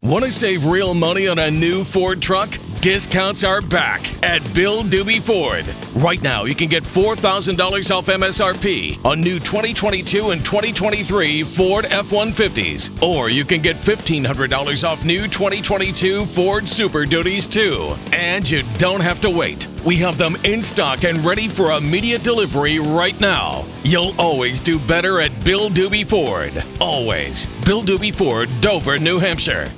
Want to save real money on a new Ford truck? Discounts are back at Bill Dube Ford. Right now, you can get $4,000 off MSRP on new 2022 and 2023 Ford F-150s. Or you can get $1,500 off new 2022 Ford Super Duties too. And you don't have to wait. We have them in stock and ready for immediate delivery right now. You'll always do better at Bill Dube Ford. Always. Bill Dube Ford, Dover, New Hampshire.